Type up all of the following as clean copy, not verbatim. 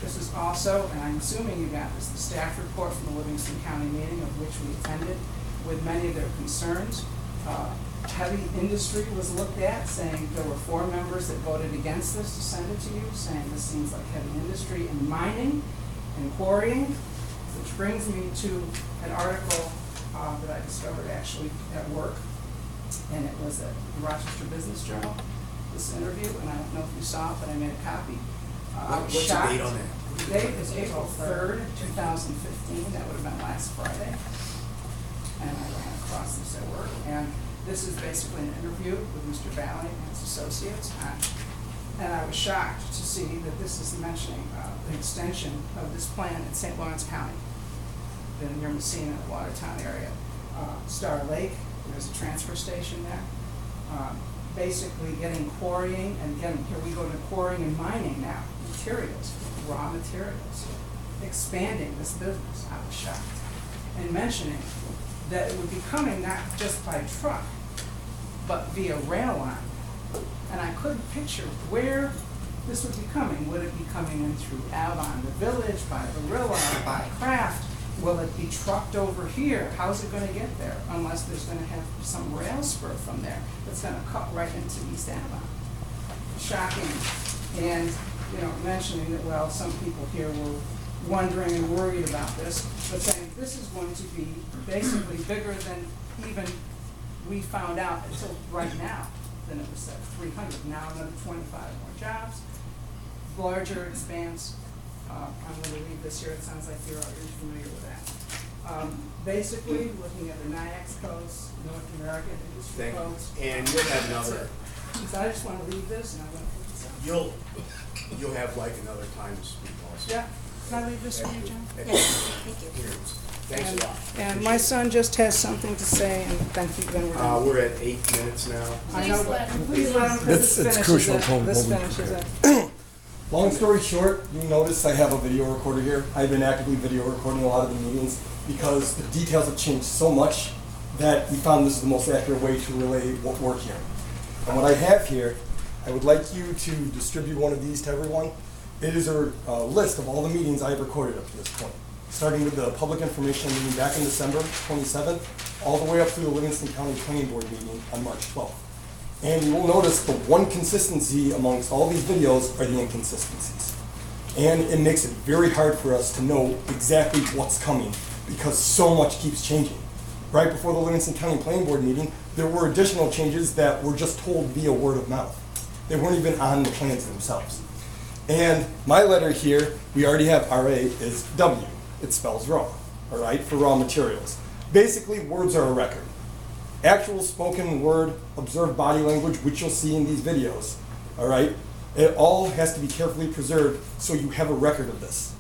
This is also, and I'm assuming you got this, the staff report from the Livingston County meeting of which we attended with many of their concerns. Heavy industry was looked at, saying there were 4 members that voted against this to send it to you, saying this seems like heavy industry and mining and quarrying, which brings me to an article that I discovered actually at work, and it was at the Rochester Business Journal, this interview, and I don't know if you saw it, but I made a copy. I was What's shocked. the date on that? The date is April 3rd, 2015. That would have been last Friday. And I ran across this at work. And this is basically an interview with Mr. Valle and his associates. And I was shocked to see that this is mentioning the extension of this plan in St. Lawrence County, near Messina, the Watertown area. Star Lake, there's a transfer station there. Basically getting quarrying, and again, here we go to quarrying and mining now, materials, raw materials, expanding this business. I was shocked. And mentioning that it would be coming not just by truck, but via rail line. And I couldn't picture where this would be coming. Would it be coming in through Avon, the village, by Barilla, by Kraft? Will it be trucked over here? How's it going to get there? Unless there's going to have some rail spur from there that's going to cut right into East Avon. Shocking. And, you know, mentioning that, well, some people here were wondering and worried about this, but saying this is going to be basically bigger than even we found out until right now. Then it was said 300. Now another 25 more jobs, larger expanse. I'm going to leave this here. It sounds like you're familiar with that. Basically, looking at the NIAX codes, North American industry codes. And you'll have another. So I just want to leave this, and I'm going to put this out. You'll have like another time to speak also. Yeah. Can I leave this for you, John? Yes, thank you. Thanks a lot. And my son just has something to say, and thank you, Ben. We're at 8 minutes now. I know, but please let him, It's crucial to this what we finishes it. Long story short, you notice I have a video recorder here. I've been actively video recording a lot of the meetings because the details have changed so much that we found this is the most accurate way to relay what we're hearing. And what I have here, I would like you to distribute one of these to everyone. It is a list of all the meetings I have recorded up to this point, starting with the public information meeting back in December 27th, all the way up through the Livingston County Planning Board meeting on March 12th. And you will notice the one consistency amongst all these videos are the inconsistencies. And it makes it very hard for us to know exactly what's coming because so much keeps changing. Right before the Livingston County Planning Board meeting, there were additional changes that were just told via word of mouth. They weren't even on the plans themselves. And my letter here, we already have RA, is W. It spells raw, all right, for raw materials. Basically, words are a record. Actual spoken word, observed body language, which you'll see in these videos, all right? It all has to be carefully preserved so you have a record of this.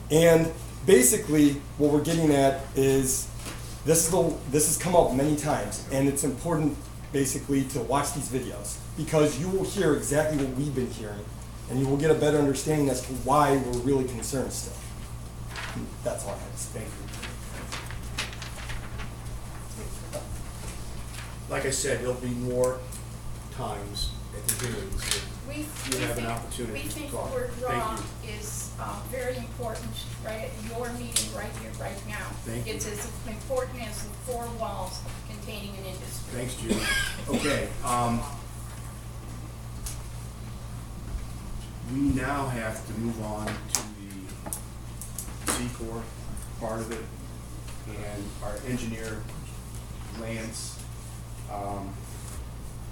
And basically, what we're getting at is this has come up many times, and it's important basically to watch these videos because you will hear exactly what we've been hearing, and you will get a better understanding as to why we're really concerned still. That's all I have to say. Thank you. Like I said, there'll be more times at the hearings. You have an opportunity to talk. We think the word raw Thank you. is very important, right at your meeting right here, right now. Thank you. It's as important as the 4 walls containing an industry. Thanks, Judy. Okay. We now have to move on to the SEQR part of it, and our engineer, Lance.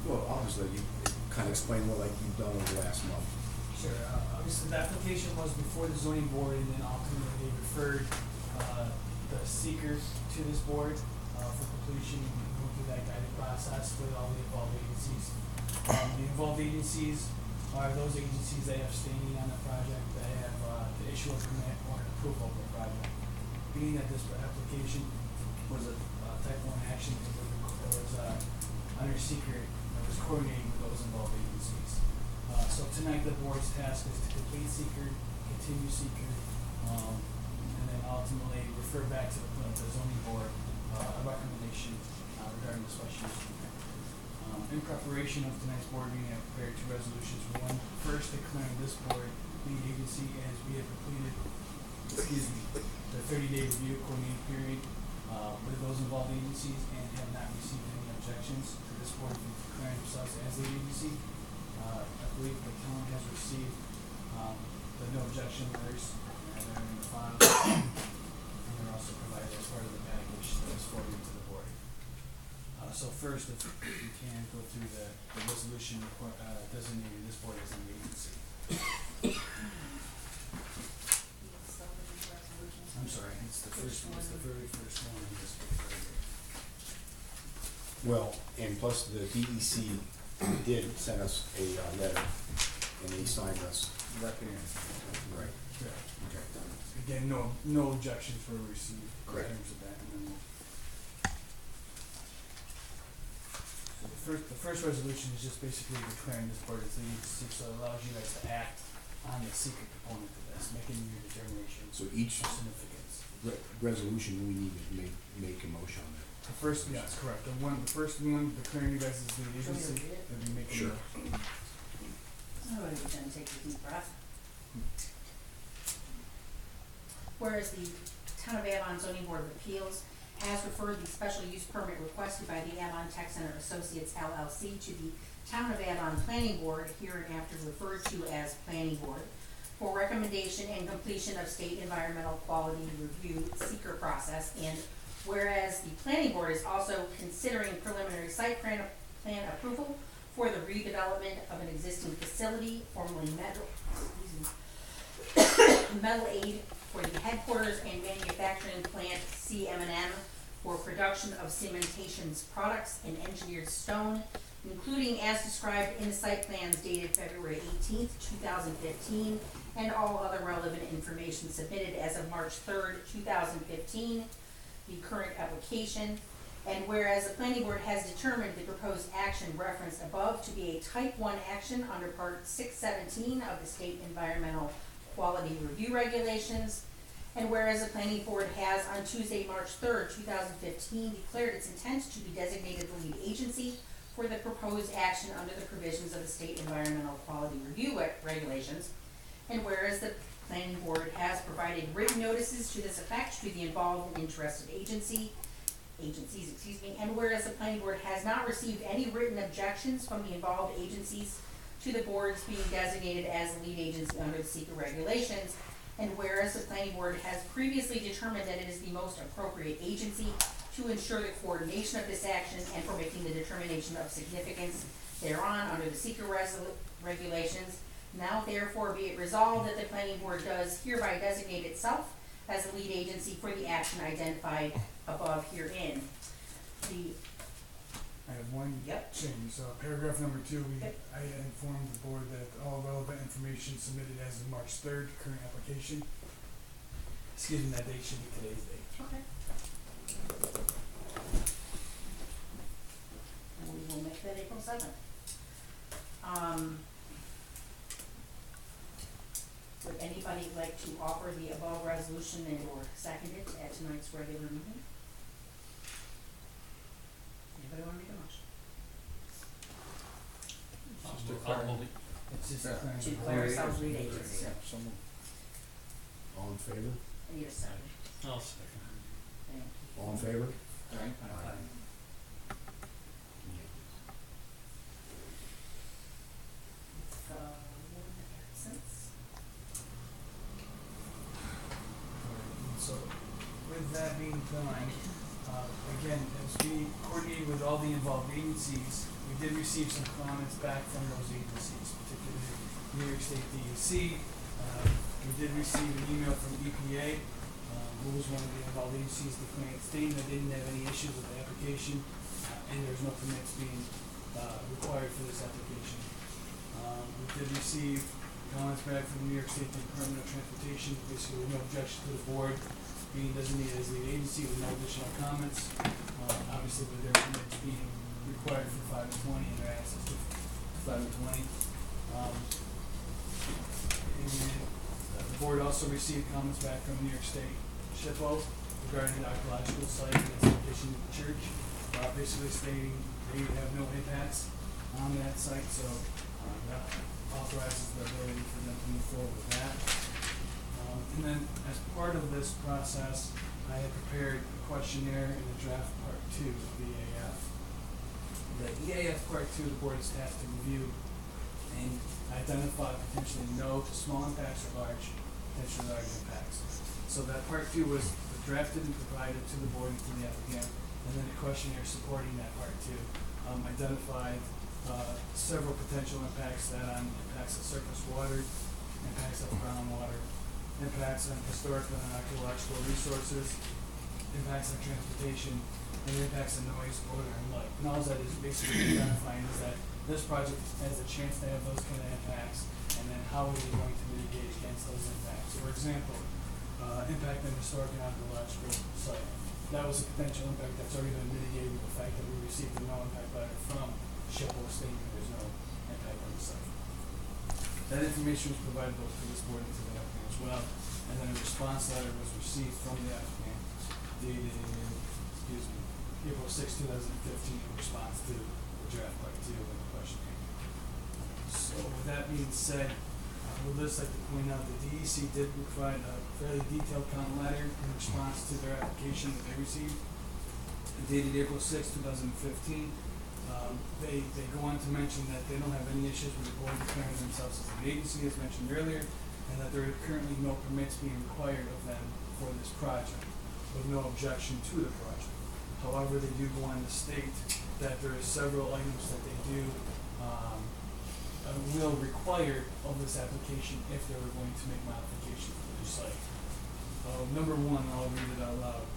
Well, I'll just let you kind of explain what like you've done over the last month. Sure. Obviously, the application was before the zoning board, and then ultimately they referred the seekers to this board for completion. We went through that guided process with all the involved agencies. The involved agencies are those agencies that have standing on the project, that have the issue of permit or an approval of the project. Being that this application was a type 1 action, it was under secret, it was coordinating with those involved agencies. So tonight the board's task is to complete seeker, continue seeker, and then ultimately refer back to the zoning board a recommendation regarding the special use permit. In preparation of tonight's board meeting, I prepared 2 resolutions. One, first declaring this board lead agency as we have completed the 30-day review coordinating period, with those involved agencies and have not received any objections to this board from declaring themselves as the agency. I believe the town has received, the no objection letters, and they're in the file, and they're also provided as part of the package that was forwarded to the board. So first, if you can go through the resolution designating this board as an agency. I'm sorry, it's the first one, it's the very first one in this book right here. Well, and plus the DEC did send us a letter, and they signed us. Right there. Right. Correct. Okay. Again, no objections were received in Correct. terms of that, and then so the first resolution is just basically declaring this board as the agency, so it allows you guys to act on the secret component of this, making your determination So each of significance. resolution, we need to make a motion on it. The first, yeah, that's correct. The first one declaring you guys as the agency, read it? would be making. Sure. Somebody can take a deep breath. Whereas the Town of Avon Zoning Board of Appeals has referred the special use permit requested by the Avon Tech Center Associates LLC to the Town of Avon Planning Board, hereinafter referred to as Planning Board, for recommendation and completion of state environmental quality review SEQR process, and whereas the Planning Board is also considering preliminary site plan approval for the redevelopment of an existing facility, formerly Metal Aid, for the headquarters and manufacturing plant CM&M for production of cementations products and engineered stone, including as described in the site plans dated February 18th, 2015, and all other relevant information submitted as of March 3rd, 2015, the current application. And whereas the Planning Board has determined the proposed action referenced above to be a Type 1 action under Part 617 of the State Environmental Quality Review Regulations, and whereas the Planning Board has on Tuesday, March 3rd, 2015, declared its intent to be designated the lead agency for the proposed action under the provisions of the State Environmental Quality Review Regulations, and whereas the Planning Board has provided written notices to this effect to the involved and interested agencies, and whereas the Planning Board has not received any written objections from the involved agencies to the boards being designated as the lead agency under the SEQR regulations, and whereas the Planning Board has previously determined that it is the most appropriate agency to ensure the coordination of this action and for making the determination of significance thereon under the SEQR regulations, now therefore be it resolved that the Planning Board does hereby designate itself as the lead agency for the action identified above herein. I have one Yep. change. So paragraph number 2, Yep. I informed the board that all relevant information submitted as of March 3rd, current application. Excuse me, that date should be today's date. Okay. And we will make that April 7th. Would anybody like to offer the above resolution and or second it at tonight's regular meeting? Anybody want to make a motion? It's just Yeah. declaring To the declare board. ourselves lead agency. All in favor? I need a second. I'll second. Thank you. All in favor? Aye. So, one absence. So, with that being done, again, as we coordinated with all the involved agencies, we did receive some comments back from those agencies, particularly New York State DEC. We did receive an email from EPA, who was one of the involved agencies, stating that they didn't have any issues with the application, and there's no permits being required for this application. We did receive comments back from the New York State Department of Transportation, basically with no objection to the board being designated as lead agency with no additional comments. Obviously, with their permits being required for 5 and 20 and their access to 5 and 20. And the board also received comments back from New York State SHPO regarding the archaeological site and its addition to the church, basically stating they have no impacts on that site, so that authorizes the ability for them to move forward with that. And And then as part of this process, I had prepared a questionnaire and a draft part 2 of the EAF. The EAF part 2, the board is tasked to review and identify potentially no to small impacts or potentially large impacts. So that part 2 was drafted and provided to the board and to the applicant, and then a questionnaire supporting that part 2 identified several potential impacts that on impacts of surface water, impacts of groundwater, impacts on historical and archaeological resources, impacts on transportation, and impacts on noise, odor, and light. And all that is basically identifying is that this project has a chance to have those kind of impacts, and then how are we going to mitigate against those impacts. For example, impact on historic and archaeological site. That was a potential impact that's already been mitigated with the fact that we received a no impact letter from SHPO stating there's no impact on the site. That information was provided both to this board and to the applicant as well, and then a response letter was received from the applicant dated, April 6, 2015, in response to the draft part 2 of the questionnaire. So with that being said, I would just like to point out that DEC did provide a fairly detailed comment letter in response to their application that they received, dated April 6, 2015. They go on to mention that they don't have any issues with the board declaring themselves as an agency, as mentioned earlier, and that there are currently no permits being required of them for this project, with no objection to the project. However, they do go on to state that there are several items that they do will require of this application if they were going to make modifications to their site. Number 1, I'll read it out loud.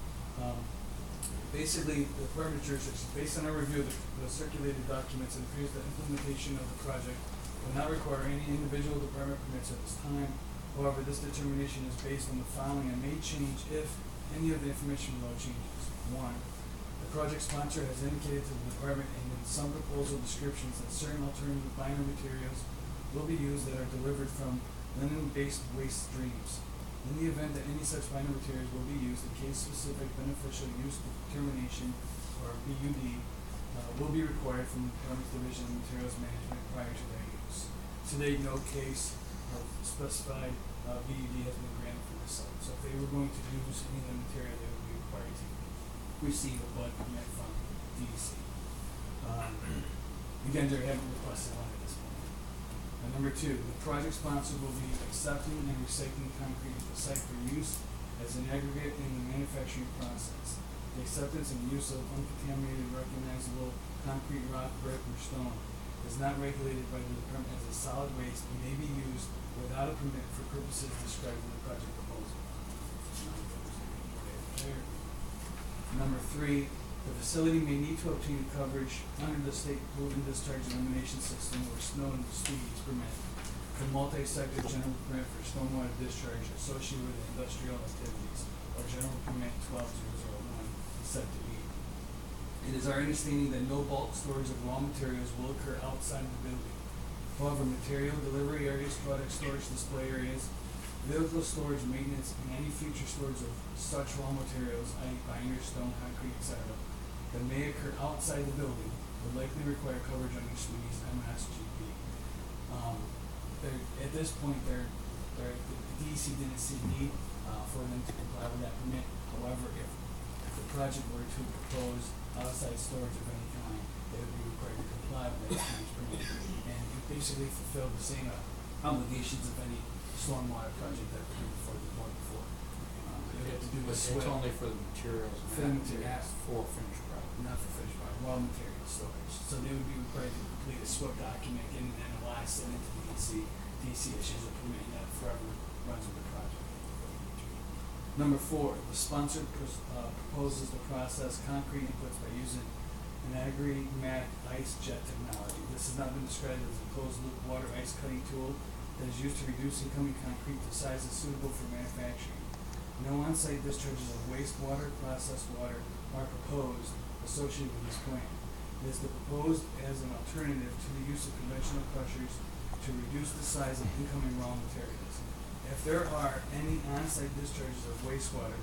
Basically, the Department of Jurisdiction, based on our review of the circulated documents, it appears that implementation of the project will not require any individual department permits at this time. However, this determination is based on the following and may change if any of the information below changes. 1, the project sponsor has indicated to the department in some proposal descriptions that certain alternative binder materials will be used that are delivered from linen-based waste streams. In the event that any such binder materials will be used, the case-specific beneficial use determination, or BUD, will be required from the Department's Division of Materials Management prior to their use. To date, no case of specified BUD has been granted for this site. So if they were going to use any of the material, they would be required to receive a BUD permit from DEC. Again, they haven't requested one at this point. Number 2, the project sponsor will be accepting and recycling concrete at the site for use as an aggregate in the manufacturing process. The acceptance and use of uncontaminated recognizable concrete, rock, brick, or stone is not regulated by the department as a solid waste and may be used without a permit for purposes described in the project proposal. Number 3, the facility may need to obtain coverage under the state pollutant discharge elimination system or snow and speeds permit for multi-sector general permit for stormwater discharge associated with industrial activities, or general permit 12001 set to E. It is our understanding that no bulk storage of raw materials will occur outside the building. However, material delivery areas, product storage display areas, vehicle storage, maintenance, and any future storage of such raw materials, i.e. binder, stone, concrete, etc., that may occur outside the building would likely require coverage under SWEETIE's MSGP. At this point, the DEC didn't see need for them to comply with that permit. However, if the project were to propose outside storage of any kind, they would be required to comply with that storage permit and basically fulfill the same obligations of any stormwater project that came before the board before. They would have to do a It's SWIP. only for the materials, For the materials. for finished product. Not for finished product, raw material storage. So they would be required to complete a SWIP document, get an NOI, send it to DEC. DEC issues a permit that forever runs with the project. Number 4, the sponsor proposes to process concrete inputs by using an agri-mat ice jet technology. This has not been described as a closed-loop water ice cutting tool that is used to reduce incoming concrete to sizes suitable for manufacturing. No on-site discharges of wastewater, processed water are proposed associated with this plan. It is proposed as an alternative to the use of conventional crushers to reduce the size of incoming raw materials. If there are any on-site discharges of wastewater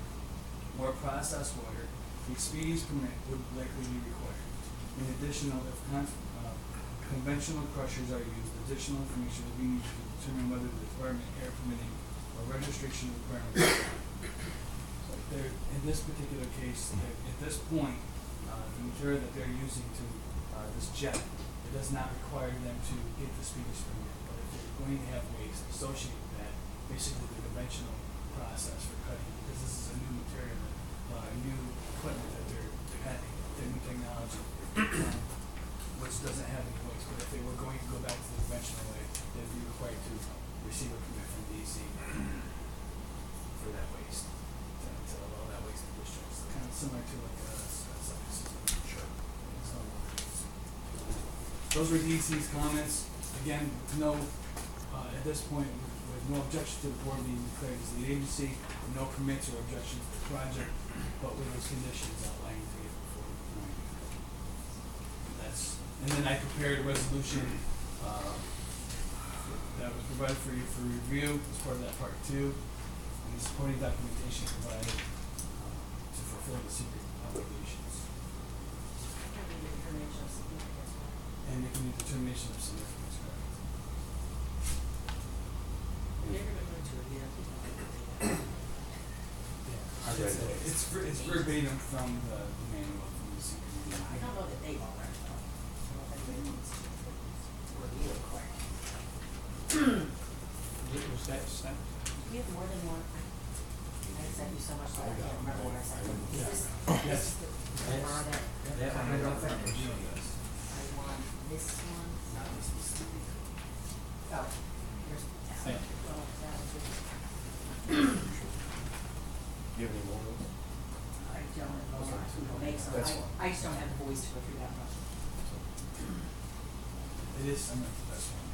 or processed water, the SPEEDIES permit would likely be required. In addition, if conventional crushers are used, additional information will be needed to determine whether the department air permitting or registered restriction requirements. So they're, in this particular case, at this point, the material that they're using to, this jet, it does not require them to get the speakers permit. But if they're going to have waste associated with that, basically the conventional process for cutting, because this is a new material, new equipment that they're having, the new technology, which doesn't have any waste. But if they were going to go back to the conventional way, they'd be required to receive a permit from DEC for that waste, to allow that waste to be discharged. It's kind of similar to like a septic system. Sure. So, those were DEC's comments. Again, no, at this point, with no objection to the board being declared as the agency, no permits or objections to the project, but with those conditions outlined to you before the point. And then I prepared a resolution, that was provided for you for review as part of that part 2, and the supporting documentation provided, to fulfill the secret obligations. And making a determination of significance, correct? I read it. It's verbatim from the manual from the secret. I don't know that they all are, though. I don't know if anybody needs to review it quick. Was that sent? We have more than one. I sent you so much that I can't remember what I sent you. Is this, Yes. this the one that, That one, I don't think it was. I want this one? Not this one. Oh, here's the tab. Thank you. Oh, that was it. Do you have any more of those? I don't know who makes them. That's fine. I just don't have the voice to go through that much. It is similar to this one.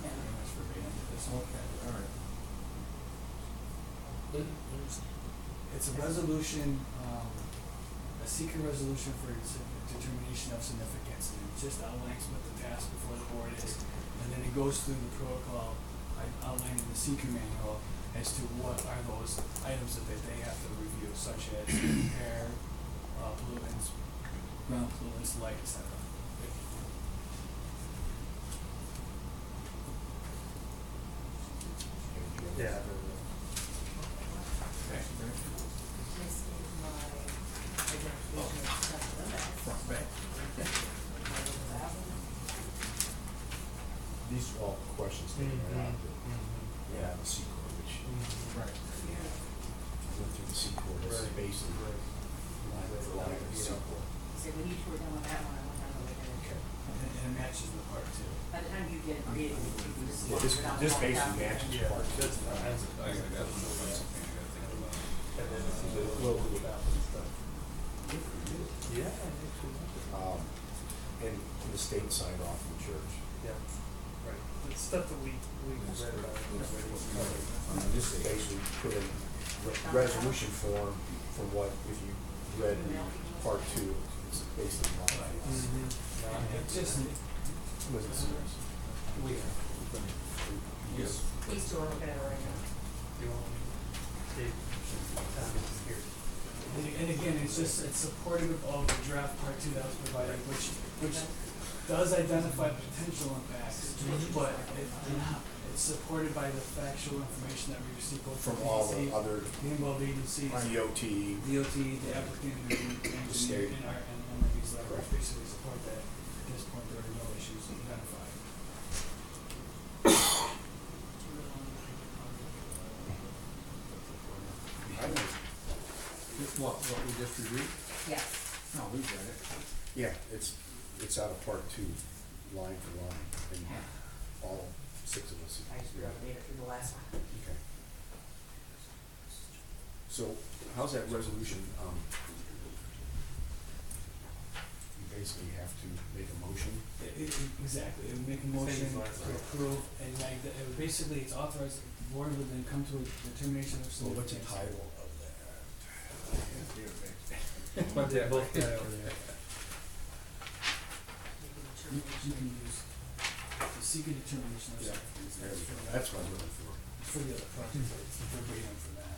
Yeah. Pretty much verbatim to this one. Okay, all right. It's a resolution, a secret resolution for determination of significance, and it just outlines what the task before the board is. And then it goes through the protocol outlined in the secret manual as to what are those items that they have to review, such as air, pollutants, ground pollutants, light, etc. Yeah. Okay. This is my identification of stuff. Right. These are all questions that are out there. The CEQR, which Right. went through the CEQR, this is basically line for line of the CEQR. So when you two were done with that one, I went down to look at it. And it matches the part 2. By the time you get it created, you can just. Yeah, this basically matches part 2. And the state signed off from the church. Yeah, right. It's stuff that we read about. This is basically put in resolution form for what, if you read part 2, it's basically modified. It's just, Was it serious? yes. These two are looking at it right now. Here. And again, it's supportive of the draft part 2 that was provided, which does identify potential impacts, but it's supported by the factual information that we received both From all the DEC, other the involved agencies, DOT, the applicant, and the engineer, state. and these letters basically support that. At this point, there are no issues identified. What we just reviewed? Yes. No, we read it. Yeah, it's out of part 2, line for line, and all 6 of us. I just made it through the last one. Okay. So, how's that resolution, you basically have to make a motion? Exactly, it would make a motion to approve, and like, basically, it's authorized, the board would then come to a determination of So what's the significance. title of that? But they're both there. You can use the secret determination of Yeah, significance. there we go. for that. That's what I'm looking for. It's for the other project, it's the verbatim for that.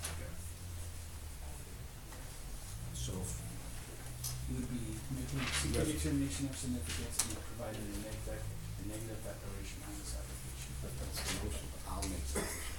So, It would be making a secret determination of significance and providing a negative declaration on this application. that's the motion, I'll make that motion.